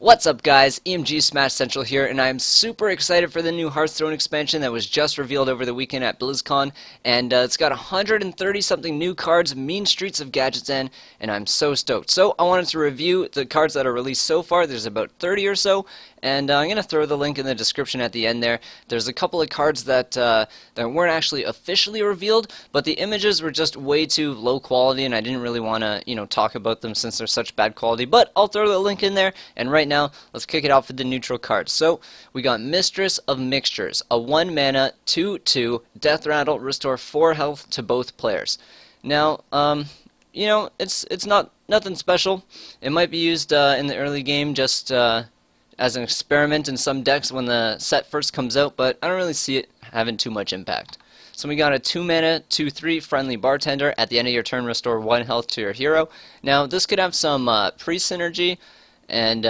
What's up guys, EMG Smash Central here, and I'm super excited for the new Hearthstone expansion that was just revealed over the weekend at Blizzcon, and it's got 130 something new cards, Mean Streets of Gadgetzan, and I'm so stoked. So I wanted to review the cards that are released so far. There's about 30 or so, and I'm going to throw the link in the description at the end there. There's a couple of cards that weren't actually officially revealed, but the images were just way too low quality, and I didn't really want to, talk about them since they're such bad quality, but I'll throw the link in there, and right now, let's kick it out for the neutral cards. So, we got Mistress of Mixtures, a 1 mana, 2/2, Death Rattle, restore 4 health to both players. Now, it's not nothing special. It might be used in the early game just as an experiment in some decks when the set first comes out, but I don't really see it having too much impact. So we got a 2 mana, 2/3 friendly Bartender. At the end of your turn, restore 1 health to your hero. Now, this could have some pre-synergy. And,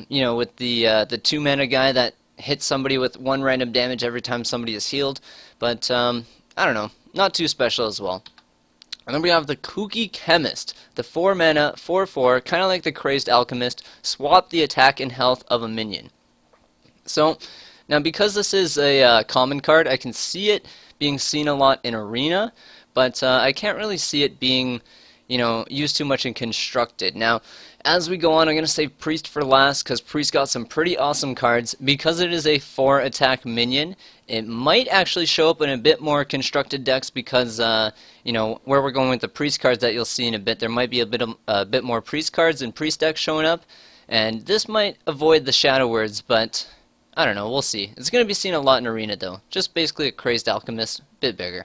with the 2 mana guy that hits somebody with 1 random damage every time somebody is healed. But, I don't know, not too special as well. And then we have the Kooky Chemist, the 4 mana, 4/4, kind of like the Crazed Alchemist, swap the attack and health of a minion. So, now because this is a common card, I can see it being seen a lot in Arena, but I can't really see it being, used too much in Constructed. Now, as we go on, I'm going to save Priest for last, because Priest got some pretty awesome cards. Because it is a 4 attack minion, it might actually show up in a bit more constructed decks, because, where we're going with the Priest cards that you'll see in a bit, there might be a bit more Priest cards and Priest decks showing up, and this might avoid the Shadow Words, but I don't know, we'll see. It's going to be seen a lot in Arena, though. Just basically a Crazed Alchemist, a bit bigger.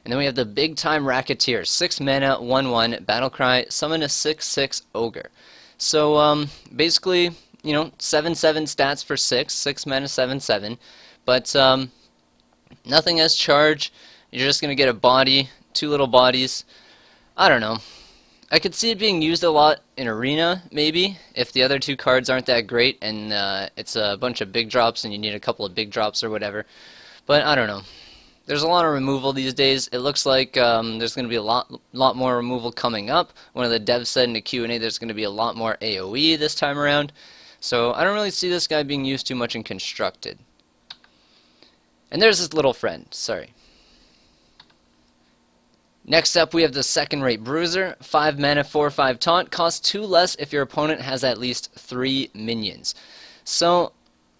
And then we have the big time Racketeer, 6 mana, 1/1, Battlecry, summon a 6/6 Ogre. So, basically, 7/7 stats for 6 mana, 7/7, but, nothing as charge. You're just going to get a body, 2 little bodies. I don't know. I could see it being used a lot in Arena, maybe, if the other 2 cards aren't that great, and, it's a bunch of big drops, and you need a couple of big drops or whatever. But, I don't know. There's a lot of removal these days. It looks like there's going to be a lot more removal coming up. One of the devs said in the Q&A there's going to be a lot more AoE this time around. So I don't really see this guy being used too much in Constructed. And there's his little friend. Sorry. Next up we have the second-rate Bruiser. 5 mana, 4/5 taunt. Costs 2 less if your opponent has at least 3 minions. So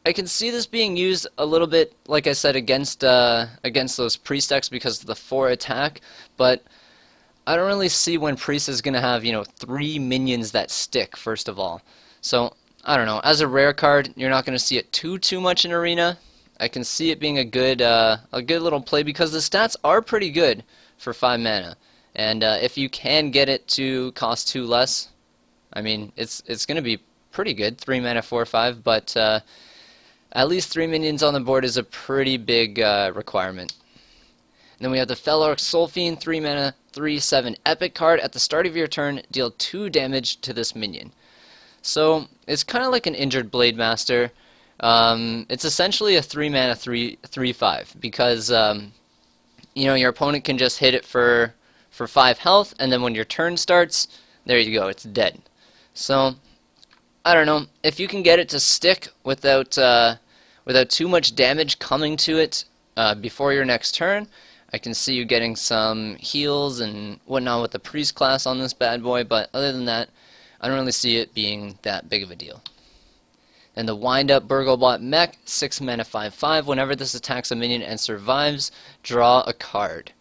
I can see this being used a little bit, like I said, against those Priest decks because of the 4 attack, but I don't really see when Priest is going to have, 3 minions that stick, first of all. So, I don't know. As a rare card, you're not going to see it too much in Arena. I can see it being a good little play because the stats are pretty good for 5 mana. And if you can get it to cost 2 less, I mean, it's going to be pretty good, 3 mana, 4/5, but at least 3 minions on the board is a pretty big requirement. And then we have the Felorc Soulfiend, 3 mana, 3/7 epic card. At the start of your turn, deal 2 damage to this minion. So, it's kind of like an injured Blade Master. It's essentially a 3 mana, 3/5, because, your opponent can just hit it for 5 health, and then when your turn starts, there you go, it's dead. So, I don't know, if you can get it to stick without too much damage coming to it before your next turn, I can see you getting some heals and whatnot with the Priest class on this bad boy, but other than that, I don't really see it being that big of a deal. And the Wind-Up Burglebot Mech, 6 mana, 5/5. Whenever this attacks a minion and survives, draw a card.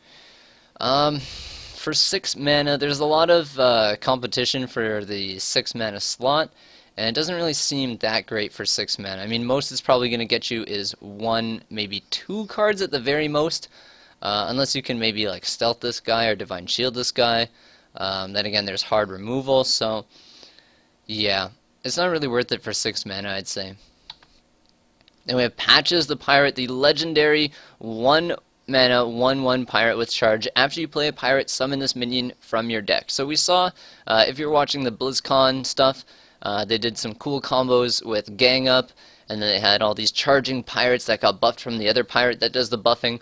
For 6 mana, there's a lot of competition for the 6 mana slot, and it doesn't really seem that great for 6 mana. I mean, most it's probably going to get you is 1, maybe 2 cards at the very most, unless you can maybe like stealth this guy or divine shield this guy. Then again, there's hard removal, so yeah, it's not really worth it for 6 mana, I'd say. Then we have Patches the Pirate, the legendary 1 mana, 1/1 pirate with charge. After you play a pirate, summon this minion from your deck. So we saw, if you're watching the BlizzCon stuff, they did some cool combos with Gang Up, and then they had all these charging pirates that got buffed from the other pirate that does the buffing.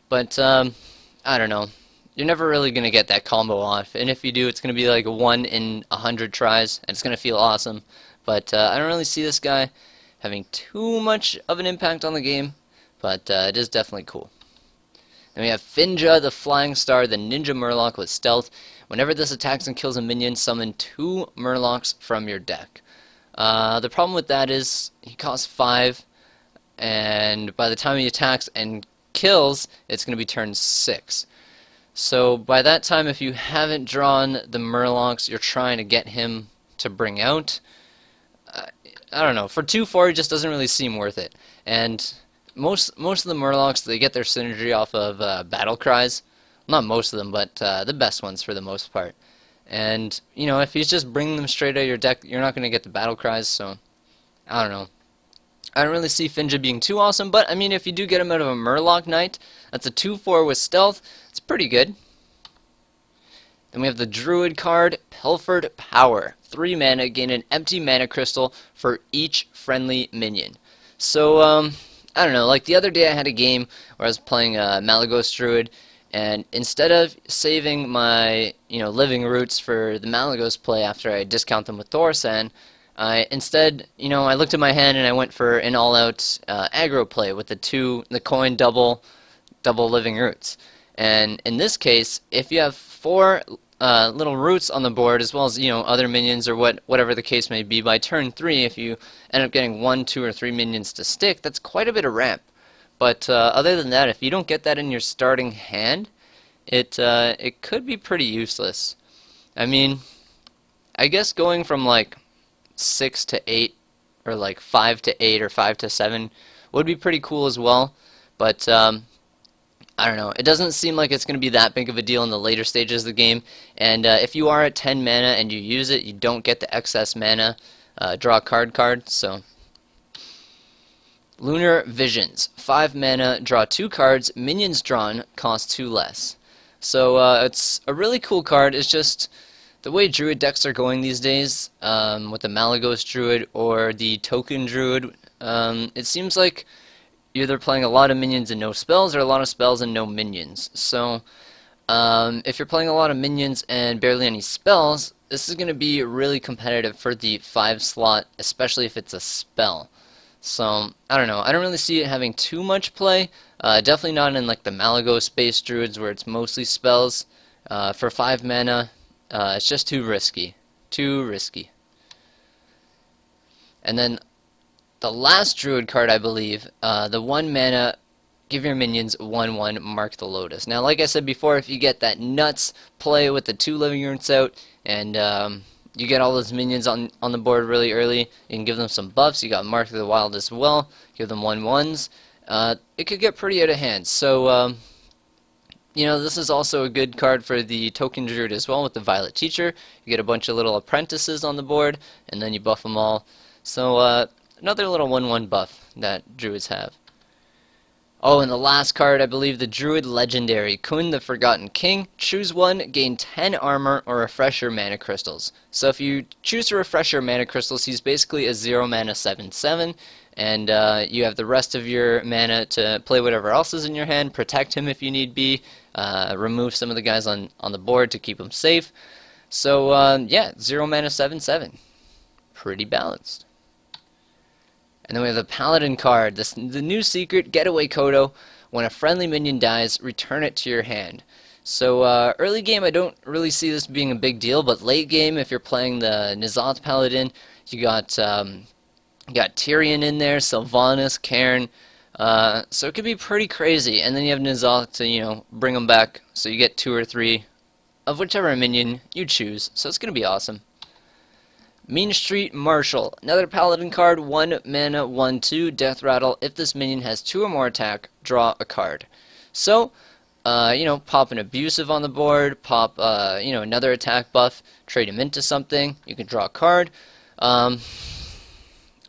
But, I don't know. You're never really going to get that combo off, and if you do, it's going to be like 1 in 100 tries, and it's going to feel awesome. but I don't really see this guy having too much of an impact on the game, but it is definitely cool. Then we have Findra, the Flying Star, the Ninja Murloc with Stealth. Whenever this attacks and kills a minion, summon 2 Murlocs from your deck. The problem with that is he costs 5, and by the time he attacks and kills, it's going to be turn 6. So by that time, if you haven't drawn the Murlocs you're trying to get him to bring out, I don't know, for 2-4 it just doesn't really seem worth it. And most of the Murlocs, they get their synergy off of battle cries. Not most of them, but the best ones for the most part. And, you know, if he's just bringing them straight out of your deck, you're not going to get the battle cries, so I don't know. I don't really see Findra being too awesome, but, I mean, if you do get him out of a Murloc Knight, that's a 2-4 with Stealth, it's pretty good. Then we have the Druid card, Pilfered Power. 3 mana, gain an empty mana crystal for each friendly minion. So, I don't know, like the other day I had a game where I was playing Malygos Druid, and instead of saving my, living roots for the Malygos play after I discount them with Thorsan, I instead, I looked at my hand and I went for an all-out aggro play with the coin double living roots. And in this case, if you have 4 little roots on the board, as well as other minions or whatever the case may be, by turn 3, if you end up getting 1, 2, or 3 minions to stick, that's quite a bit of ramp. But other than that, if you don't get that in your starting hand, it could be pretty useless. I mean, I guess going from like 6 to 8, or like 5 to 8, or 5 to 7 would be pretty cool as well. But I don't know. It doesn't seem like it's going to be that big of a deal in the later stages of the game. And if you are at 10 mana and you use it, you don't get the excess mana draw card. So Lunar Visions, 5 mana, draw 2 cards, minions drawn cost 2 less. So it's a really cool card. It's just the way Druid decks are going these days, with the Malygos Druid or the Token Druid, it seems like you're either playing a lot of minions and no spells, or a lot of spells and no minions. So if you're playing a lot of minions and barely any spells, this is going to be really competitive for the 5 slot, especially if it's a spell. So, I don't know. I don't really see it having too much play. Definitely not in like the Malygos-based Druids where it's mostly spells. For 5 mana, it's just too risky. Too risky. And then the last Druid card, I believe, the 1 mana, give your minions 1/1, mark the Lotus. Now, like I said before, if you get that nuts play with the 2 living roots out, and you get all those minions on the board really early, you can give them some buffs. You got Mark of the Wild as well, give them 1/1s. It could get pretty out of hand. So, this is also a good card for the Token Druid as well with the Violet Teacher. You get a bunch of little apprentices on the board, and then you buff them all. So, another little 1/1 buff that Druids have. Oh, and the last card, I believe, the Druid Legendary, Kun the Forgotten King. Choose 1, gain 10 armor or refresher mana crystals. So if you choose to refresher mana crystals, he's basically a 0 mana 7/7, and you have the rest of your mana to play whatever else is in your hand, protect him if you need be, remove some of the guys on the board to keep him safe. So yeah, 0 mana 7/7. Pretty balanced. And then we have the Paladin card, the new secret, Getaway Kodo. When a friendly minion dies, return it to your hand. So early game, I don't really see this being a big deal, but late game, if you're playing the N'Zoth Paladin, you got Tyrion in there, Sylvanas, Cairn, so it could be pretty crazy. And then you have N'Zoth to bring them back, so you get 2 or 3 of whichever minion you choose. So it's gonna be awesome. Mean Street Marshal, another Paladin card, 1 mana, 1/2, Death Rattle. If this minion has 2 or more attack, draw a card. So, pop an Abusive on the board, pop, another attack buff, trade him into something, you can draw a card. I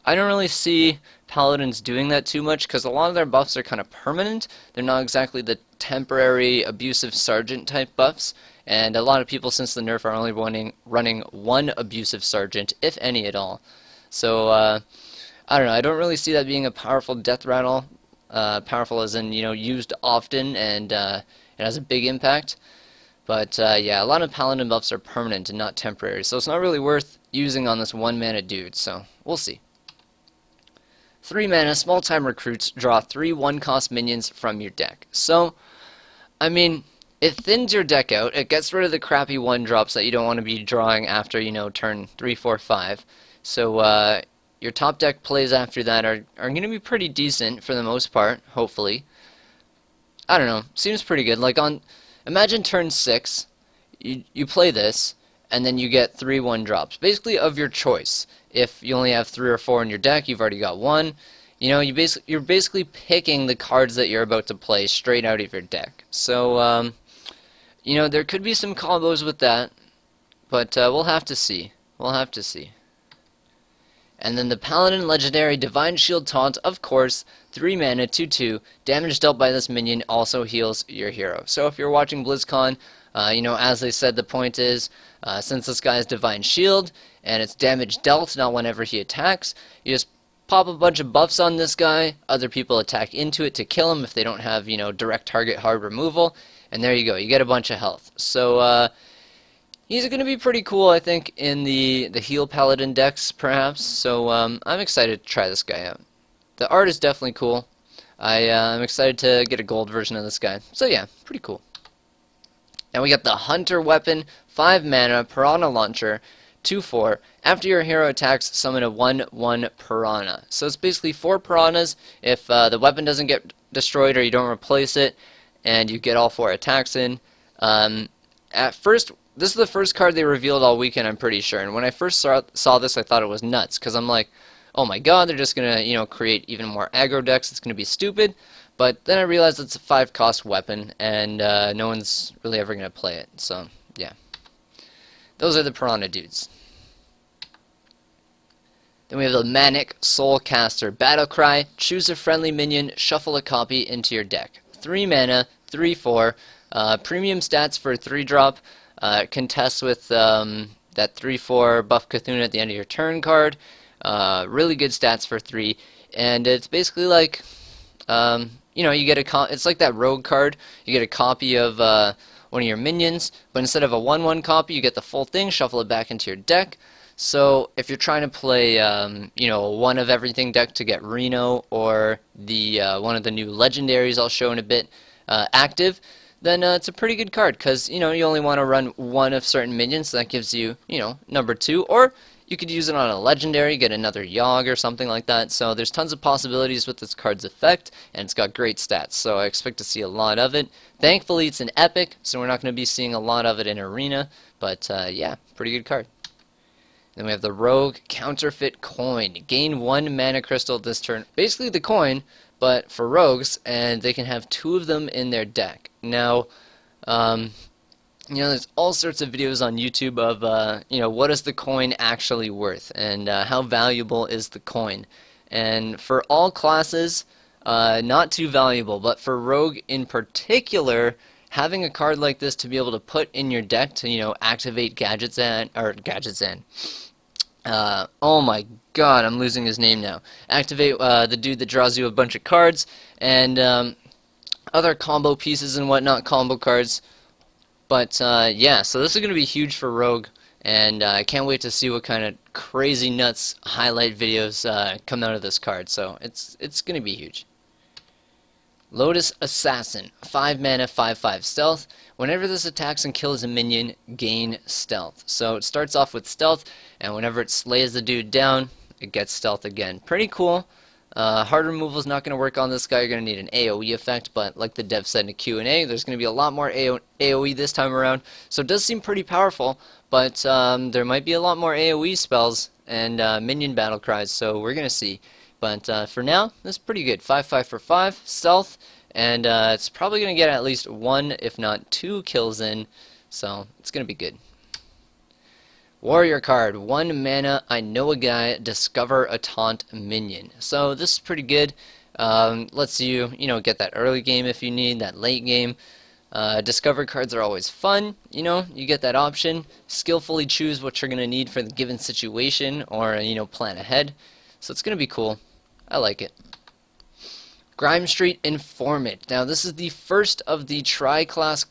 don't really see Paladins doing that too much, because a lot of their buffs are kind of permanent. They're not exactly the temporary Abusive Sergeant type buffs. And a lot of people, since the nerf, are only running 1 Abusive Sergeant, if any at all. So, I don't know. I don't really see that being a powerful Death Rattle. Powerful as in, used often, and it has a big impact. But yeah, a lot of Paladin buffs are permanent and not temporary, so it's not really worth using on this 1 mana dude, so we'll see. 3 mana, small time recruits, draw 3 1-cost minions from your deck. So, I mean, it thins your deck out, it gets rid of the crappy 1-drops that you don't want to be drawing after, you know, turn 3, 4, 5. So, your top deck plays after that are going to be pretty decent for the most part, hopefully. I don't know, seems pretty good. Like imagine turn 6, you play this, and then you get 3 1-drops, basically of your choice. If you only have 3 or 4 in your deck, you've already got 1. You know, you're basically picking the cards that you're about to play straight out of your deck. So, you know, there could be some combos with that, but we'll have to see. We'll have to see. And then the Paladin Legendary Divine Shield Taunt, of course, 3 mana, 2/2. Damage dealt by this minion also heals your hero. So if you're watching BlizzCon, you know, as they said, the point is, since this guy has Divine Shield, and it's damage dealt, not whenever he attacks, you just pop a bunch of buffs on this guy, other people attack into it to kill him if they don't have, you know, direct target hard removal, and there you go, you get a bunch of health. So, he's going to be pretty cool, I think, in the heal Paladin decks, perhaps. So I'm excited to try this guy out. The art is definitely cool. I'm excited to get a gold version of this guy. So yeah, pretty cool. Now we got the Hunter Weapon, 5 mana, Piranha Launcher, 2/4. After your hero attacks, summon a 1/1 Piranha. So it's basically 4 Piranhas if the weapon doesn't get destroyed or you don't replace it, and you get all 4 attacks in. At first, this is the first card they revealed all weekend, I'm pretty sure. And when I first saw this, I thought it was nuts, because I'm like, oh my god, they're just going to, you know, create even more aggro decks. It's going to be stupid. But then I realized it's a 5-cost weapon, and no one's really ever going to play it. So, yeah. Those are the Piranha dudes. Then we have the Manic Soulcaster Battlecry. Choose a friendly minion, shuffle a copy into your deck. 3 mana, 3/4. Premium stats for 3-drop. Contests with that 3/4 buff Cthulhu at the end of your turn card. Really good stats for 3, and it's basically like, you know, you get it's like that rogue card. You get a copy of one of your minions, but instead of a 1/1 copy, you get the full thing. Shuffle it back into your deck. So if you're trying to play, you know, one of everything deck to get Reno or the one of the new legendaries I'll show in a bit active, then it's a pretty good card, because, you know, you only want to run one of certain minions, so that gives you, you know, number 2, or you could use it on a legendary, get another Yogg or something like that. So there's tons of possibilities with this card's effect, and it's got great stats, so I expect to see a lot of it. Thankfully, it's an epic, so we're not going to be seeing a lot of it in Arena, but yeah, pretty good card. Then we have the Rogue Counterfeit Coin. Gain 1 mana crystal this turn. Basically the coin, but for rogues, and they can have 2 of them in their deck. Now, you know, there's all sorts of videos on YouTube of, you know, what is the coin actually worth, and how valuable is the coin. And for all classes, not too valuable, but for rogue in particular, having a card like this to be able to put in your deck to, you know, activate Gadgetzan, or Gadgetzan. Oh my god, I'm losing his name now. Activate the dude that draws you a bunch of cards, and other combo pieces and whatnot, combo cards. But yeah, so this is going to be huge for Rogue, and I can't wait to see what kind of crazy nuts highlight videos come out of this card. So it's going to be huge. Lotus Assassin, 5 mana, 5/5 stealth. Whenever this attacks and kills a minion, gain stealth. So it starts off with stealth, and whenever it slays the dude down, it gets stealth again. Pretty cool. Hard removal is not going to work on this guy. You're going to need an AoE effect, but like the dev said in a Q&A, there's going to be a lot more AoE this time around. So it does seem pretty powerful, but there might be a lot more AoE spells and minion battle cries, so we're going to see. But for now, this is pretty good. 5/5 for 5, stealth, and it's probably going to get at least 1, if not 2 kills in, so it's going to be good. Warrior card, 1 mana, I know a guy, discover a taunt minion. So this is pretty good. Lets you, you know, get that early game if you need, that late game. Discover cards are always fun, you know, you get that option. Skillfully choose what you're going to need for the given situation, or, you know, plan ahead. So it's going to be cool. I like it. Grime Street Informant. Now this is the first of the tri-class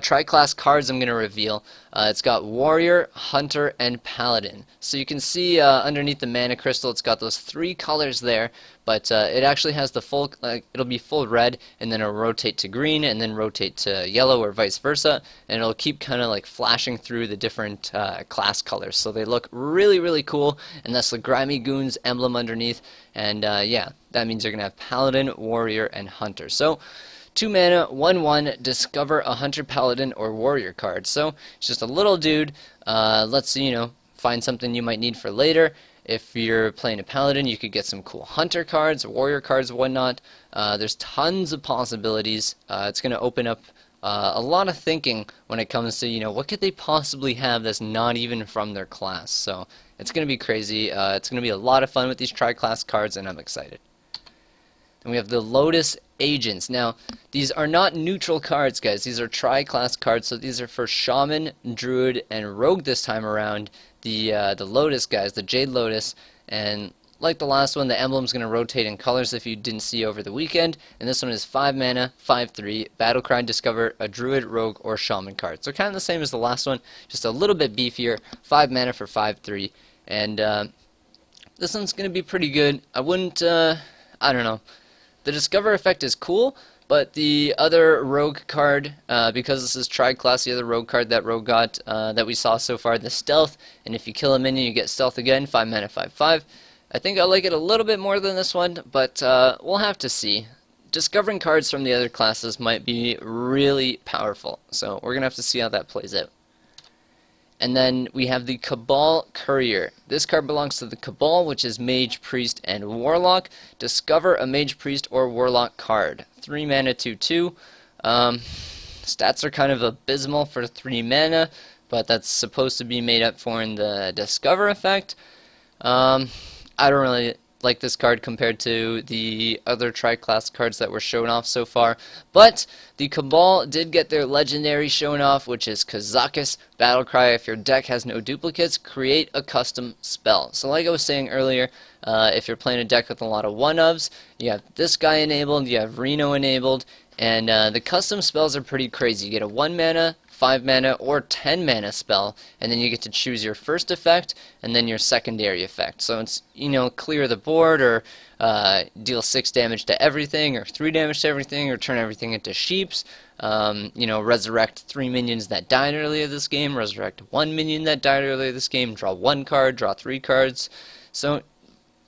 tri-class cards I'm going to reveal. It's got Warrior, Hunter, and Paladin. So you can see underneath the mana crystal it's got those 3 colors there, but it actually has the full, it'll be full red, and then it'll rotate to green, and then rotate to yellow, or vice versa, and it'll keep kind of like flashing through the different class colors. So they look really, really cool, and that's the Grimy Goons emblem underneath, and yeah, that means you're going to have Paladin, Warrior, and Hunter. So 2 mana, 1/1, discover a Hunter, Paladin, or Warrior card. So it's just a little dude. Let's, find something you might need for later. If you're playing a Paladin, you could get some cool Hunter cards, Warrior cards, whatnot. There's tons of possibilities. It's going to open up a lot of thinking when it comes to, what could they possibly have that's not even from their class. So it's going to be crazy. It's going to be a lot of fun with these tri-class cards, and I'm excited. And we have the Lotus Agents. Now, these are not neutral cards, guys. These are tri-class cards, so these are for Shaman, Druid, and Rogue this time around. The Lotus guys, the Jade Lotus, and like the last one, the emblem's going to rotate in colors if you didn't see over the weekend, and this one is 5 mana, 5/3, Battlecry, discover a Druid, Rogue, or Shaman card. So kind of the same as the last one, just a little bit beefier, 5 mana for 5/3, and this one's going to be pretty good. I wouldn't, I don't know. The Discover effect is cool, but the other Rogue card, because this is tri-class, the other Rogue card that Rogue got, that we saw so far, the Stealth, and if you kill a minion you get Stealth again, 5 mana, 5/5. I think I like it a little bit more than this one, but we'll have to see. Discovering cards from the other classes might be really powerful, so we're going to have to see how that plays out. And then we have the Cabal Courier. This card belongs to the Cabal, which is Mage, Priest, and Warlock. Discover a Mage, Priest, or Warlock card. 3 mana, 2/2. Stats are kind of abysmal for 3 mana, but that's supposed to be made up for in the Discover effect. I don't really like this card compared to the other tri-class cards that were shown off so far, but the Cabal did get their legendary shown off, which is Kazakus Battlecry. If your deck has no duplicates, create a custom spell. So like I was saying earlier, if you're playing a deck with a lot of one-ofs, you have this guy enabled, you have Reno enabled, and the custom spells are pretty crazy. You get a 1 mana, 5 mana, or 10 mana spell, and then you get to choose your first effect and then your secondary effect. So it's, clear the board, or deal 6 damage to everything, or 3 damage to everything, or turn everything into sheeps. Resurrect 3 minions that died earlier this game, resurrect 1 minion that died earlier this game, draw 1 card, draw 3 cards. So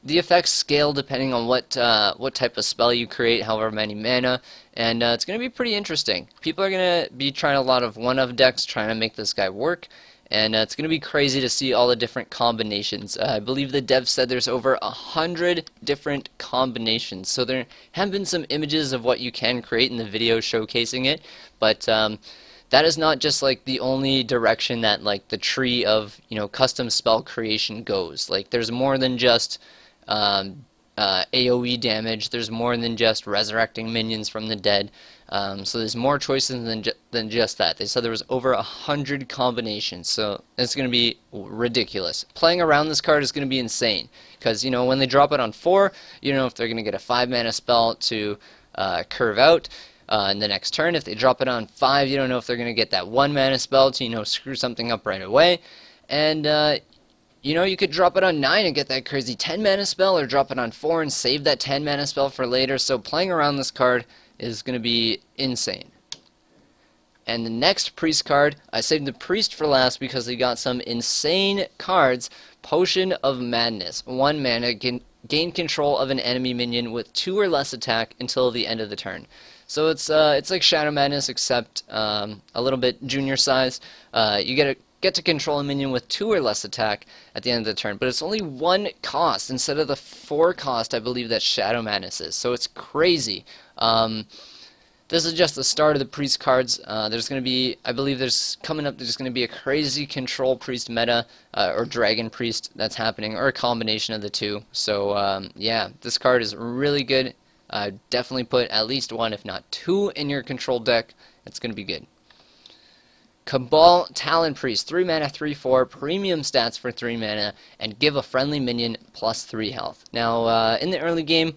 the effects scale depending on what type of spell you create, however many mana, and it's going to be pretty interesting. People are going to be trying a lot of one-of decks, trying to make this guy work, and it's going to be crazy to see all the different combinations. I believe the dev said there's over 100 different combinations, so there have been some images of what you can create in the video showcasing it, but that is not just like the only direction that like the tree of custom spell creation goes. Like there's more than just AoE damage, there's more than just resurrecting minions from the dead, so there's more choices than just that. They said there was over 100 combinations, so it's going to be ridiculous. Playing around this card is going to be insane, because when they drop it on 4, you don't know if they're going to get a 5 mana spell to curve out in the next turn. If they drop it on 5, you don't know if they're going to get that 1 mana spell to screw something up right away, and you could drop it on 9 and get that crazy 10 mana spell, or drop it on 4 and save that 10 mana spell for later. So playing around this card is going to be insane. And the next Priest card, I saved the Priest for last because he got some insane cards. Potion of Madness. 1 mana, gain control of an enemy minion with 2 or less attack until the end of the turn. So it's like Shadow Madness, except a little bit junior size. You get to control a minion with 2 or less attack at the end of the turn, but it's only 1 cost instead of the 4 cost I believe that Shadow Madness is, so it's crazy. This is just the start of the Priest cards. There's going to be, I believe there's going to be a crazy Control Priest meta, or Dragon Priest that's happening, or a combination of the two. So yeah, this card is really good. Definitely put at least 1, if not 2 in your control deck. It's going to be good. Cabal Talon Priest, 3 mana, 3/4, premium stats for 3 mana, and give a friendly minion plus 3 health. Now, in the early game,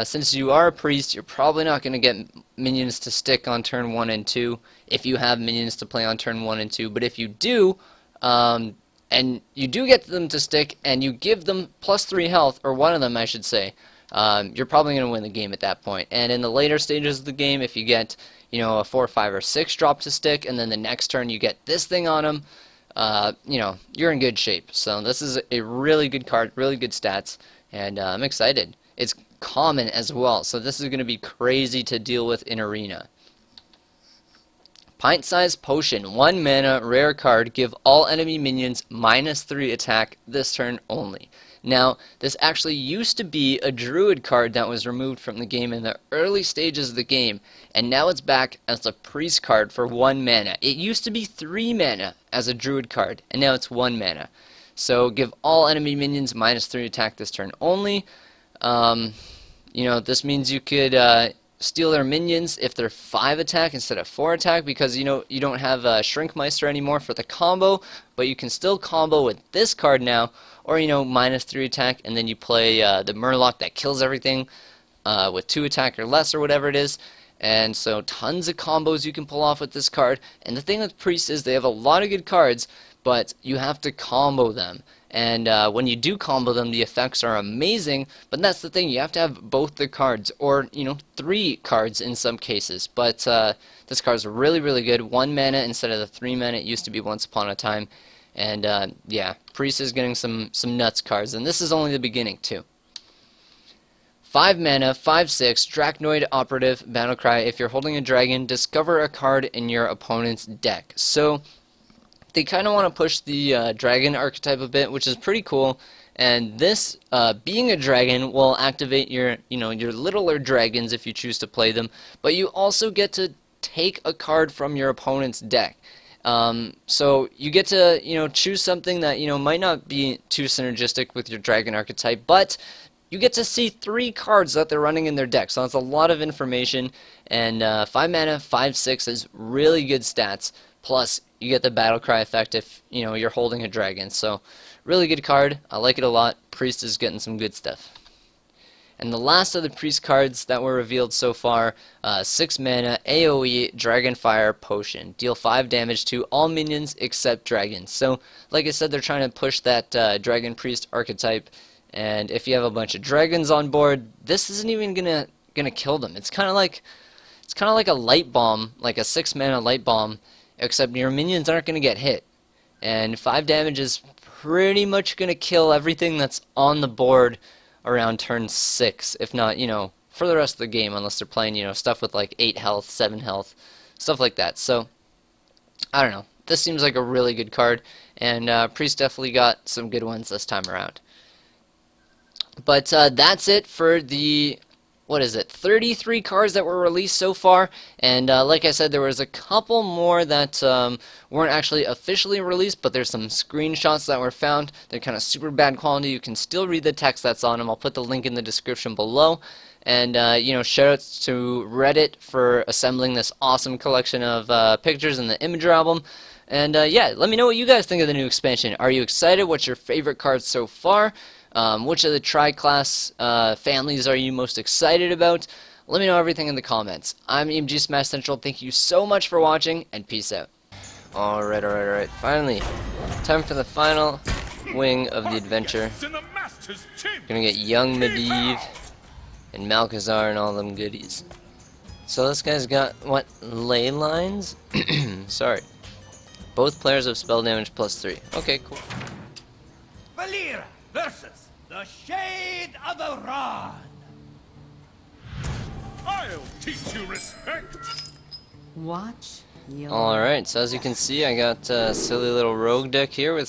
Since you are a priest, you're probably not going to get minions to stick on turn 1 and 2 if you have minions to play on turn 1 and 2. But if you do, and you do get them to stick, and you give them +3 health, or one of them I should say, you're probably going to win the game at that point. And in the later stages of the game, if you get, you know, a 4, 5, or 6 drop to stick, and then the next turn you get this thing on them, you know, you're in good shape. So this is a really good card, really good stats, and I'm excited. It's common as well, so this is going to be crazy to deal with in Arena. Pint-Sized Potion, 1 mana, rare card, give all enemy minions -3 attack this turn only. Now, this actually used to be a Druid card that was removed from the game in the early stages of the game, and now it's back as a Priest card for 1 mana. It used to be 3 mana as a Druid card, and now it's 1 mana. So, give all enemy minions -3 attack this turn only. You know, this means you could steal their minions if they're 5 attack instead of 4 attack, because you know you don't have Shrinkmeister anymore for the combo, but you can still combo with this card now, or you know, -3 attack, and then you play the Murloc that kills everything with 2 attack or less, or whatever it is. And so tons of combos you can pull off with this card. And the thing with Priests is they have a lot of good cards, but you have to combo them. And when you do combo them, the effects are amazing, but that's the thing, you have to have both the cards, or, you know, 3 cards in some cases. But this card's really, really good. 1 mana instead of the 3 mana it used to be once upon a time. And yeah, Priest is getting some nuts cards, and this is only the beginning, too. 5 mana, 5/6, Dracnoid Operative, Battlecry. If you're holding a dragon, discover a card in your opponent's deck. So they kind of want to push the dragon archetype a bit, which is pretty cool. And this, being a dragon, will activate your, you know, your littler dragons if you choose to play them. But you also get to take a card from your opponent's deck. So you get to, you know, choose something that, you know, might not be too synergistic with your dragon archetype, but you get to see 3 cards that they're running in their deck. So that's a lot of information. And 5 mana, 5/6 is really good stats. Plus, you get the Battlecry effect if, you know, you're holding a dragon. So, really good card. I like it a lot. Priest is getting some good stuff. And the last of the Priest cards that were revealed so far, 6 mana, AoE, Dragonfire Potion. Deal 5 damage to all minions except dragons. So, like I said, they're trying to push that Dragon Priest archetype. And if you have a bunch of dragons on board, this isn't even gonna kill them. It's kind of like a light bomb, like a 6 mana light bomb, except your minions aren't going to get hit. And 5 damage is pretty much going to kill everything that's on the board around turn 6, if not, you know, for the rest of the game, unless they're playing, you know, stuff with like 8 health, 7 health, stuff like that. So, I don't know. This seems like a really good card, and Priest definitely got some good ones this time around. But that's it for the, what is it, 33 cards that were released so far. And like I said, there was a couple more that weren't actually officially released, but there's some screenshots that were found. They're kind of super bad quality. You can still read the text that's on them. I'll put the link in the description below. And, you know, shoutouts to Reddit for assembling this awesome collection of pictures in the Imager album. And, yeah, let me know what you guys think of the new expansion. Are you excited? What's your favorite cards so far? Which of the tri-class families are you most excited about? Let me know everything in the comments. I'm GOODxJESUS. Thank you so much for watching, and peace out. Alright. Finally, time for the final wing of the adventure. Gonna get young Medivh and Malchezaar and all them goodies. So this guy's got, what, ley lines? Sorry. Both players have spell damage +3. Okay, cool. Valir versus the Shade of the Rod. I'll teach you respect. Watch your... Alright, so as you can see, I got a silly little rogue deck here with some